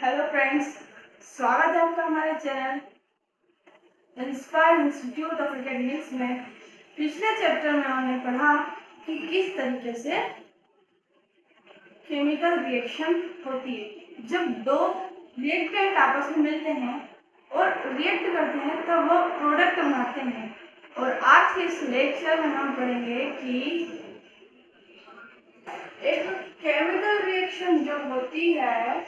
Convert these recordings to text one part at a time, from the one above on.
Hello friends, स्वागत है आपका हमारे channel inspire institute of academics में। पिछले चैप्टर में हमने पढ़ा कि किस तरीके से केमिकल रिएक्शन होती है। जब दो रिएक्टेंट आपस में मिलते हैं और रिएक्ट करते हैं तो वो प्रोडक्ट बनाते हैं। और आज के इस लेक्चर में हम पढ़ेंगे कि एक केमिकल रिएक्शन जो होती है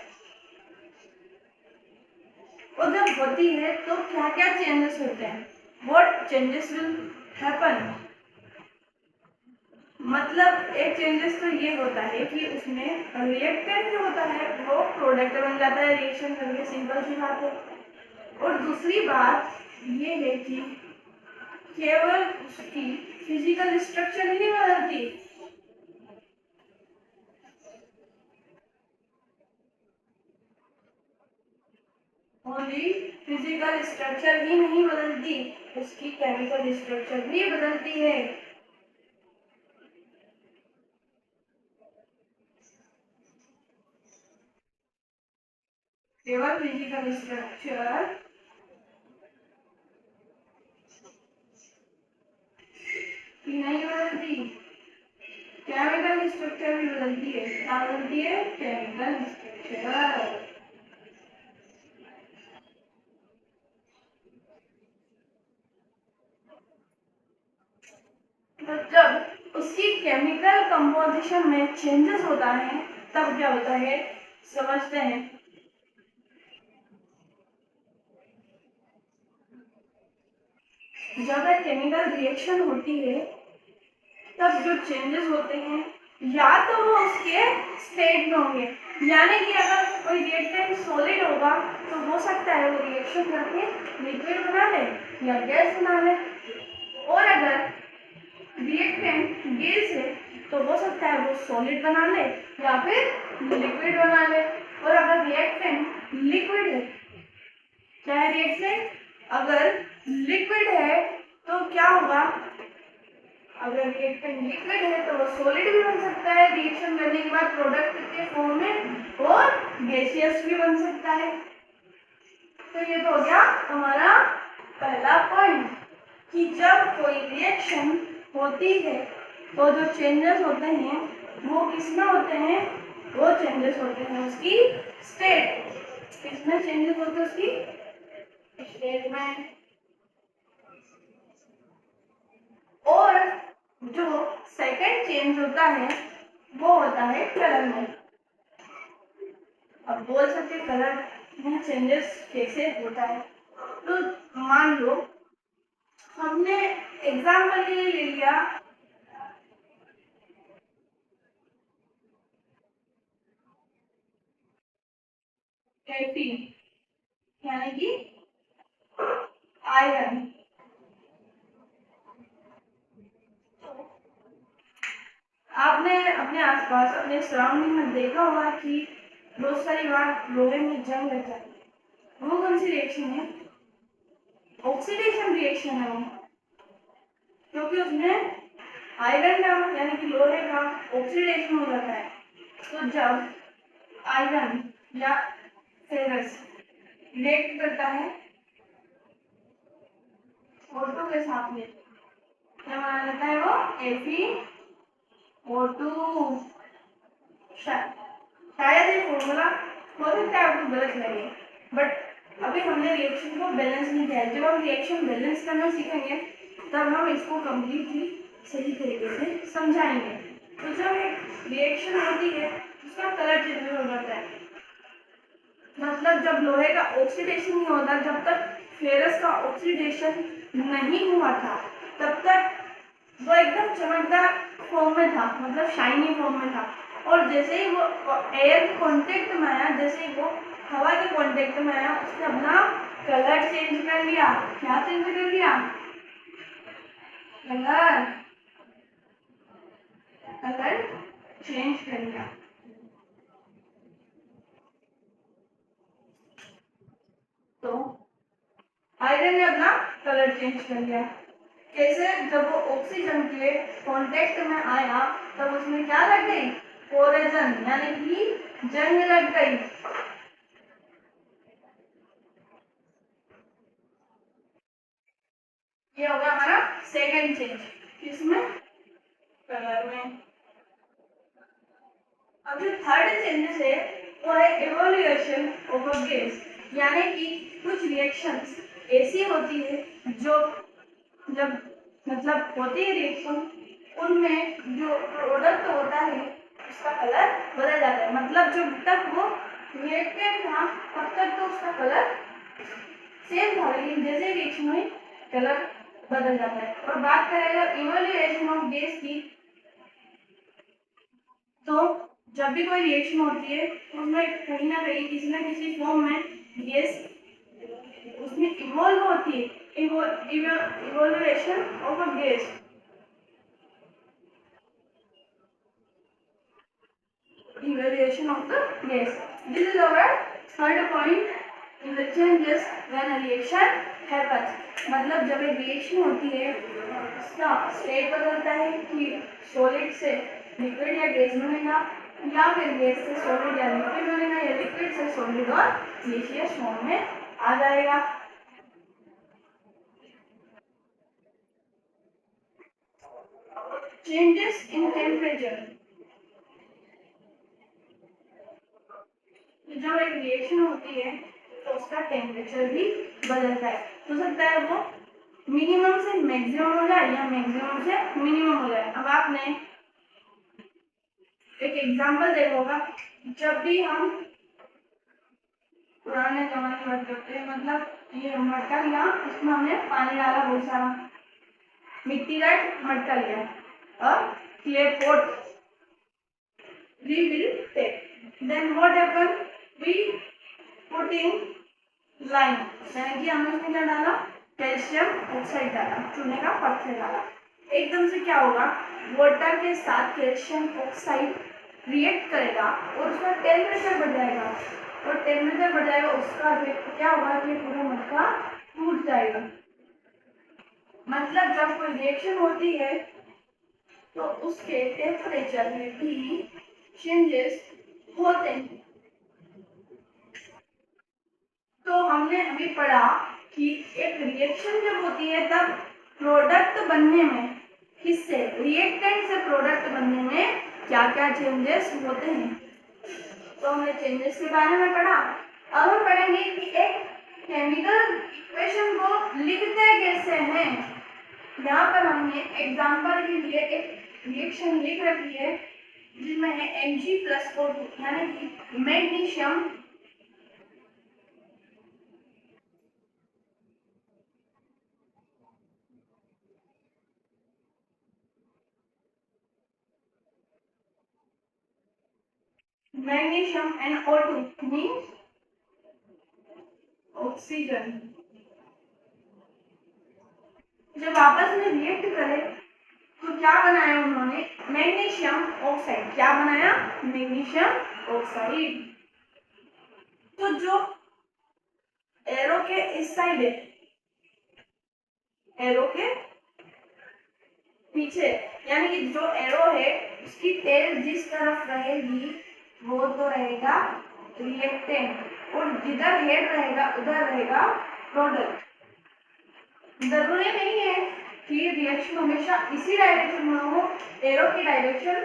वो जब होती है तो क्या क्या चेंजेस होते हैं, व्हाट चेंजेस विल हैपन। मतलब एक चेंजेस तो ये होता है कि उसमें रिएक्टेंट जो होता है वो प्रोडक्ट बन जाता है रिएक्शन करके, सिंपल सी बात है। और दूसरी बात ये है कि केवल उसकी फिजिकल स्ट्रक्चर ही नहीं बदलती, ओनली फिजिकल स्ट्रक्चर ही नहीं बदलती, उसकी केमिकल स्ट्रक्चर भी बदलती है। केवल फिजिकल स्ट्रक्चर ही नहीं बदलती, केमिकल स्ट्रक्चर भी बदलती है। क्या बदलती है? Chemical structure. तो जब उसकी केमिकल कंपोजिशन में चेंजेस होता है तब क्या होता है, समझते हैं। जब एक केमिकल रिएक्शन होती है तब जो चेंजेस होते हैं या तो वो उसके स्टेट में होंगे, यानी कि अगर कोई रिएक्टेंट सॉलिड होगा तो हो सकता है वो रिएक्शन करके लिक्विड बना ले या गैस बना ले। और अगर रिएक्टेंट गैस है तो हो सकता है वो सॉलिड बना ले या फिर लिक्विड बना ले। और अगर रिएक्टेंट लिक्विड है, क्या है रिएक्टेंट? अगर लिक्विड है तो क्या होगा, अगर रिएक्टेंट लिक्विड है तो वो सॉलिड भी बन सकता है रिएक्शन करने के बाद प्रोडक्ट के फॉर्म में, और गैसियस भी बन सकता है। तो ये तो हो गया हमारा पहला पॉइंट कि जब कोई रिएक्शन होती है तो जो चेंजेस होते हैं वो किसमें होते हैं, वो चेंजेस होते हैं उसकी स्टेट। किसमें चेंजेस होते हैं? उसकी स्टेट में। और जो सेकंड चेंज होता है वो होता है कलर में। अब बोल सकते कलर में चेंजेस कैसे होता है। तो मान लो हमने एग्जाम्पल के लिए ले लिया Fe, यानी कि आयरन। आपने अपने आसपास अपने सराउंडिंग में देखा होगा कि बहुत सारी बार लोहे में जंग लग जाती है। वो कौन सी रिएक्शन है? ऑक्सीडेशन रिएक्शन है वो, क्योंकि उसमें आयरन का यानी कि लोहे का ऑक्सीडेशन हो जाता है। तो जब आयरन या फेरस रिएक्ट करता है O2 के साथ में, क्या बना जाता है वो? FeO2। शायद ये फॉर्मूला हो सकता है आपको गलत लगे, बट अभी हमने रिएक्शन को बैलेंस नहीं किया है। जब हम रिएक्शन बैलेंस करना सीखेंगे तब हम इसको कम्प्लीटली सही तरीके से समझाएंगे। तो जब एक रिएक्शन होती है उसका कलर चेंज हो जाता है, मतलब जब लोहे का ऑक्सीडेशन नहीं होता, जब तक फेरस का ऑक्सीडेशन नहीं हुआ था तब तक वो एकदम चमकदार फॉर्म में था, मतलब शाइनी फॉर्म में था। और जैसे ही वो एयर के कांटेक्ट में आया, जैसे ही वो हवा के कांटेक्ट में आया, उसने अपना कलर चेंज कर लिया। क्या चेंज कर लिया? कलर, कलर चेंज कर लिया। तो आयरन ने अपना कलर चेंज कर लिया। कैसे? जब वो ऑक्सीजन के कांटेक्ट में आया तब उसमें क्या लग गई? कोरेजन, यानी कि जंग लग गई। सेकंड चेंज किसमें, कलर में। अब जो थर्ड चेंजेस है वो है इवोल्यूशन ऑफ अ गैस, यानी कि कुछ रिएक्शंस ऐसी होती है जो जब मतलब होती है रिएक्शन, उनमें जो प्रोडक्ट होता है उसका कलर बदल जाता है। मतलब जब तक वो रिएक्टेंट था तब तक तो उसका कलर सेम था, लेकिन जैसे रिएक्शन हुई कलर बदल जाता है। और बात करें अगर इवोल्यूशन ऑफ गैस की, तो जब भी कोई रिएक्शन होती है उसमें कहीं ना कहीं किसी न किसी फॉर्म में गैस उसमें इवॉल्व होती है, evolution of a gas. Evaluation of the gas. This is our third point in the changes when a reaction happens. मतलब जब एक रिएक्शन होती है उसका स्टेट बदलता है कि सॉलिड से लिक्विड या गैस बनेगा, या फिर गैस से सॉलिड या लिक्विड बनेगा, या लिक्विड से सॉलिड और गैसियस फॉर्म में आ जाएगा। चेंजेस इन टेम्परेचर, जब एक रिएक्शन होती है तो उसका टेम्परेचर भी बदलता है। हो सकता है वो मिनिमम से मैक्सिमम हो जाए या मैक्सिमम से मिनिमम हो जाए। अब आपने एक एग्जांपल देखा होगा, जब भी हम पुराने जमाने की बात करते हैं, मतलब ये मटका लिया, इसमें हमने पानी डाला, बहुत सारा मिट्टी का मटका लिया और clay pot we will take, then what happen, we put in lime, यानी कि हमने उसमें क्या डाला, कैल्शियम ऑक्साइड डाला, चूने का पत्थर डाला। एकदम से क्या होगा, वाटर के साथ कैल्शियम ऑक्साइड रिएक्ट करेगा और उसका टेम्परेचर बढ़ जाएगा, और टेम्परेचर बढ़ जाएगा, उसका क्या होगा कि पूरा मटका टूट जाएगा। मतलब जब कोई रिएक्शन होती है तो उसके टेम्परेचर में भी चेंजेस होते हैं। तो हमने अभी पढ़ा कि एक रिएक्शन जब होती है तब प्रोडक्ट बनने में, किससे, रिएक्टेंट से प्रोडक्ट बनने में क्या क्या चेंजेस होते हैं। तो हमने चेंजेस के बारे में पढ़ा। अब हम पढ़ेंगे कि एक केमिकल इक्वेशन को लिखते कैसे हैं। यहाँ पर हमने एग्जांपल के लिए एक रिएक्शन लिख रखी है जिसमें है Mg+O2, यानी कि magnesium and O2 means oxygen. जब आपस में रिएक्ट करे तो क्या बनाया उन्होंने, मैग्नीशियम ऑक्साइड। क्या बनाया, मैग्नीशियम ऑक्साइड। तो जो एरो के इस साइड है, एरो के पीछे, यानी कि जो एरो है उसकी टेल जिस तरफ रहेगी वो तो रहेगा रिएक्टेंट, और जिधर हेड रहेगा उधर रहेगा प्रोडक्ट। जरूरी नहीं है कि रिएक्शन हमेशा इसी डायरेक्शन में हो, एरो की डायरेक्शन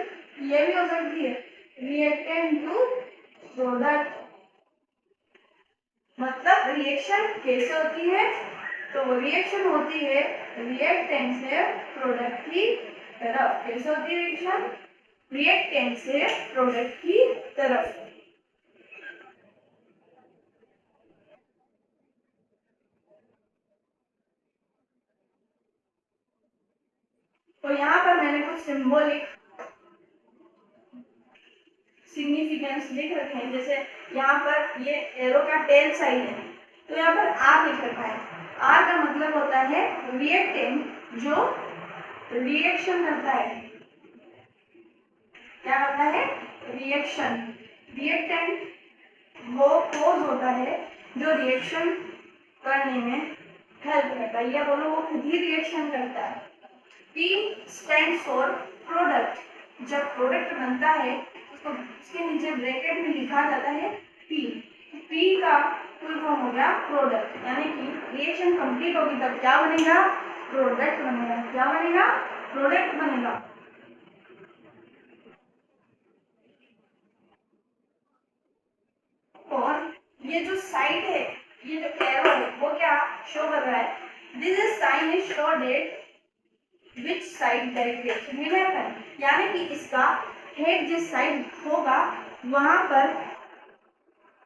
ये भी हो सकती है, रिएक्टेंट टू प्रोडक्ट। मतलब रिएक्शन कैसे होती है, तो रिएक्शन होती है रिएक्टेंट से प्रोडक्ट की तरफ। कैसे होती है रिएक्शन, रिएक्टेंट से प्रोडक्ट की तरफ। तो यहाँ पर मैंने कुछ सिंबॉलिक सिग्निफिकेंस लिख रखे हैं। जैसे यहाँ पर ये एरो का टेल साइड है, तो यहाँ पर आर लिख रखा है। आर का मतलब होता है रिएक्टेंट जो रिएक्शन करता है। क्या करता है, रिएक्शन। रिएक्टेंट वो कोज होता है जो रिएक्शन करने में हेल्प करता है, या बोलो वो खुद ही रिएक्शन करता है। P stand for product. जब प्रोडक्ट बनता है तो उसके नीचे ब्रैकेट में लिखा जाता है P। P का फुल फॉर्म हो गया प्रोडक्ट, यानी कि रिएक्शन कंप्लीट होगी तब क्या बनेगा, प्रोडक्ट बनेगा। क्या बनेगा? प्रोडक्ट बनेगा। और ये जो साइड है, ये जो एरो है, वो क्या शो कर रहा है? This is sine is show that which side direction में रहता है, यानी कि इसका हेड जिस साइड होगा वहां पर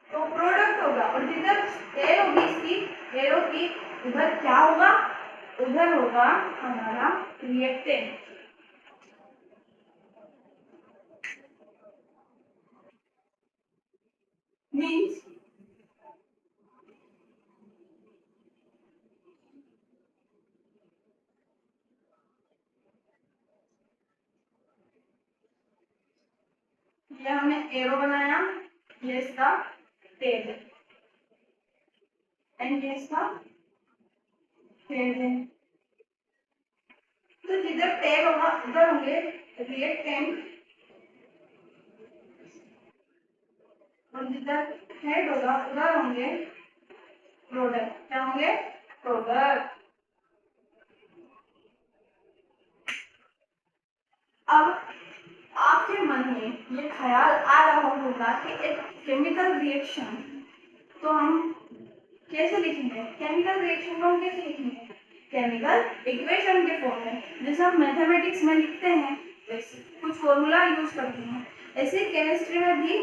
तो प्रोडक्ट होगा, और जिधर एरो होगी इसकी, एरो की उधर क्या होगा? उधर होगा हमारा रिएक्टेंट। मीन्स ये हमने एरो बनाया, ये इसका टेल है, एंड ये इसका हेड है। तो जिधर टेल होगा उधर होंगे रिएक्टेंट, और जिधर हेड होगा उधर होंगे प्रोडक्ट। क्या होंगे? प्रोडक्ट। अब आपके मन में ये ख्याल आ रहा होगा कि एक केमिकल रिएक्शन तो हम कैसे लिखेंगे? केमिकल रिएक्शन को हम कैसे लिखेंगे? केमिकल इक्वेशन के फॉर्म में, जैसे हम मैथमेटिक्स में लिखते हैं वैसे कुछ फॉर्मूला यूज करते हैं, ऐसे केमिस्ट्री में भी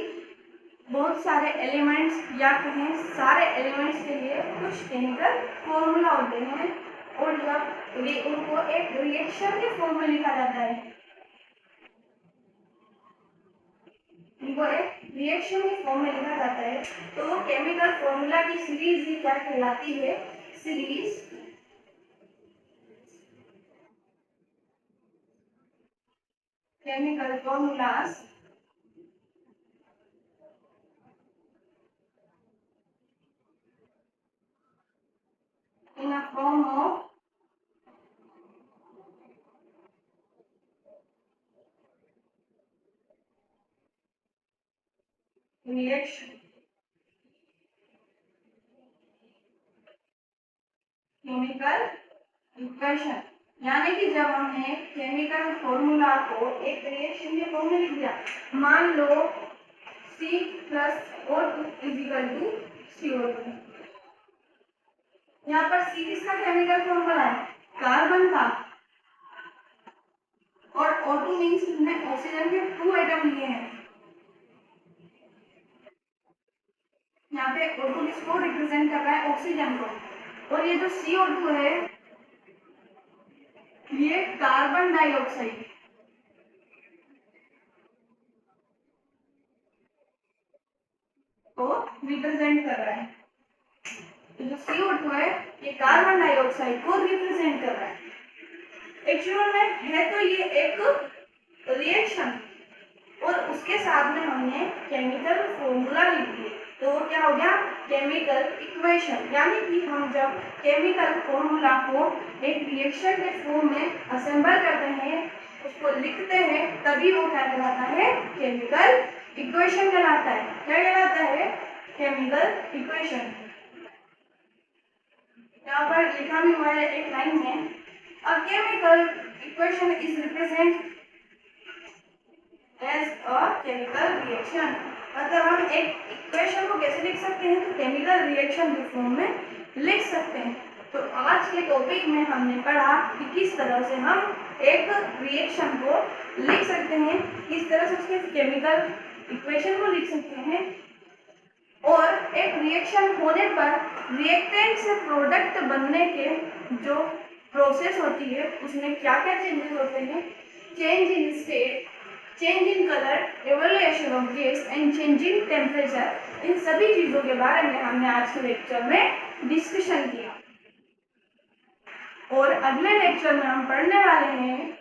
बहुत सारे एलिमेंट्स या कहें सारे एलिमेंट्स के लिए कुछ केमिकल फॉर्मूला होते हैं, और जब उनको एक रिएक्शन के फॉर्म में लिखा जाता है, इनको एक रिएक्शन के फॉर्म में लिखा जाता है, तो वो केमिकल फॉर्मूला की सीरीज ही क्या कहलाती है? Series chemical formulas in a form of reaction chemical equation, यानी कि जब हमने केमिकल फॉर्मूला को एक रिएक्शन के फॉर्म में लिख दिया, मान लो C plus O2 is equal to CO2, यहाँ पर C किसका केमिकल फॉर्मूला है? कार्बन का, और O2 मीन्स हमने ऑक्सीजन के 2 एटम लिए हैं, यहाँ पे O2 किसको रिप्रेजेंट कर रहा है? ऑक्सीजन को, और ये जो CO2 है ये कार्बन डाइऑक्साइड को रिप्रेजेंट कर रहा है। तो जो CO2 है ये कार्बन डाइऑक्साइड को रिप्रेजेंट कर रहा है। एक्चुअल में है तो ये एक रिएक्शन, और उसके साथ में हमने केमिकल फॉर्मूला लिख दिए, तो वो क्या हो गया? Chemical equation. यानी कि हम जब केमिकल फॉर्मूला को एक रिएक्शन के फॉर्म में असेंबल करते हैं, उसको लिखते हैं, तभी वो क्या कहलाता है? केमिकल इक्वेशन कहलाता है। क्या कहलाता है? Chemical equation. यहाँ पर लिखा भी हुआ है एक लाइन में, a chemical equation is represent as a chemical reaction. मतलब हम एक इक्वेशन को कैसे लिख सकते हैं? तो केमिकल रिएक्शन के फॉर्म में लिख सकते हैं। तो आज के टॉपिक में हमने पढ़ा कि किस तरह से हम एक रिएक्शन को लिख सकते हैं, किस तरह से उसके केमिकल इक्वेशन को लिख सकते हैं, और एक रिएक्शन होने पर रिएक्टेंट से प्रोडक्ट बनने के जो प्रोसेस होती है उसमें क्या क्या चेंजेस होते हैं? Change in state, change in colour, evolution of gas and changing temperature, इन सभी चीजों के बारे में हमने आज के लेक्चर में डिस्कशन किया। और अगले लेक्चर में हम पढ़ने वाले हैं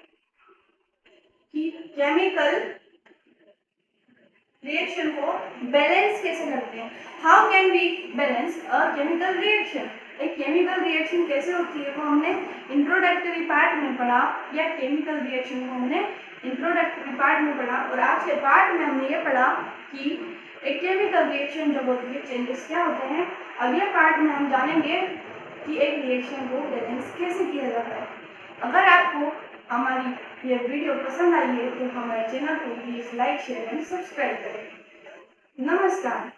कि केमिकल रिएक्शन को बैलेंस कैसे करते हैं। How can we balance a chemical reaction? एक केमिकल रिएक्शन कैसे होती है वो हमने इंट्रोडक्टरी पार्ट में पढ़ा, या केमिकल रिएक्शन को हमने इंट्रोडक्टरी पार्ट में पढ़ा, और आज के पार्ट में हमने ये पढ़ा कि एक केमिकल रिएक्शन जब होती है चेंजेस क्या होते हैं। अगले पार्ट में हम जानेंगे कि एक रिएक्शन को बैलेंस कैसे किया जाता है। अगर आपको हमारी ये वीडियो पसंद आई है तो हमारे चैनल को please like share and subscribe करें। नमस्कार।